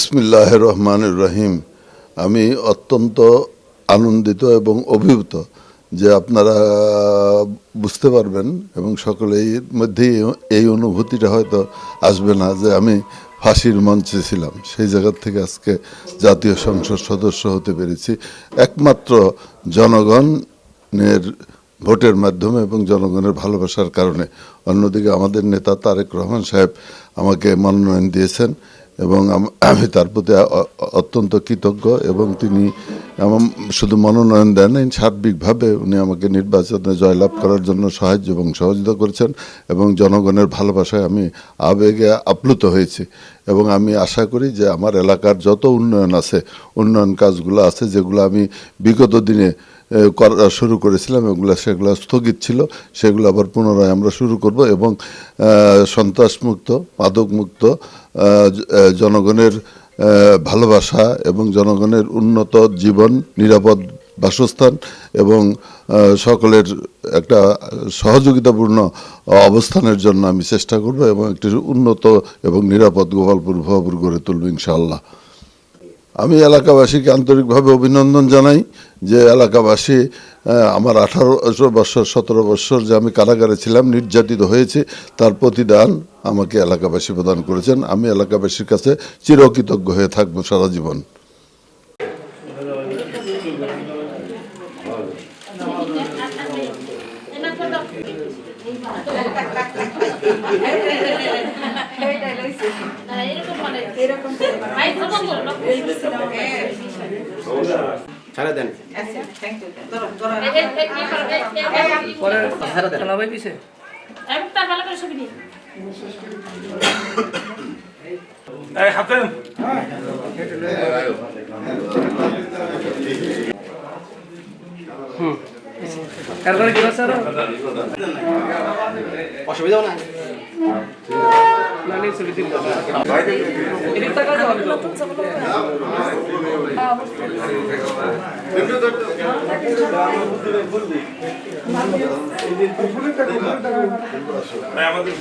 বিসমিল্লাহির রহমানির রহিম। আমি অত্যন্ত আনন্দিত এবং অভিভূত যে আপনারা বুঝতে পারবেন এবং সকলের মধ্যেই এই অনুভূতিটা হয়তো আসবে না যে আমি ফাঁসির মঞ্চে ছিলাম। সেই জায়গা থেকে আজকে জাতীয় সংসদ সদস্য হতে পেরেছি একমাত্র জনগণের ভোটের মাধ্যমে এবং জনগণের ভালোবাসার কারণে। অন্যদিকে আমাদের নেতা তারেক রহমান সাহেব আমাকে মনোনয়ন দিয়েছেন এবং আমি তার প্রতি অত্যন্ত কৃতজ্ঞ এবং তিনি শুধু মনোনয়ন দেন নাই, সার্বিকভাবে উনি আমাকে নির্বাচনে জয়লাভ করার জন্য সাহায্য এবং সহযোগিতা করেছেন এবং জনগণের ভালোবাসায় আমি আবেগে আপ্লুত হয়েছি এবং আমি আশা করি যে আমার এলাকার যত উন্নয়ন আছে, উন্নয়ন কাজগুলো আছে যেগুলো আমি বিগত দিনে করা শুরু করেছিলাম সেগুলো স্থগিত ছিল, সেগুলো আবার পুনরায় আমরা শুরু করব এবং সন্ত্রাসমুক্ত, মাদকমুক্ত, জনগণের ভালোবাসা এবং জনগণের উন্নত জীবন, নিরাপদ বাসস্থান এবং সকলের একটা সহযোগিতাপূর্ণ অবস্থানের জন্য আমি চেষ্টা করব এবং একটি উন্নত এবং নিরাপদ গোপালপুর ভবাপুর গড়ে তুলব ইনশাআল্লাহ। আমি এলাকাবাসীকে আন্তরিকভাবে অভিনন্দন জানাই যে এলাকাবাসী আমার 18 বছর 17 বছর যে আমি কারাগারে ছিলাম, নির্যাতিত হয়েছে, তার প্রতিদান আমাকে এলাকাবাসী প্রদান করেছেন। আমি এলাকাবাসীর কাছে চিরকৃতজ্ঞ হয়ে থাকবো সারা জীবন। ছাড়া দেন অসুবিধা না আমাদের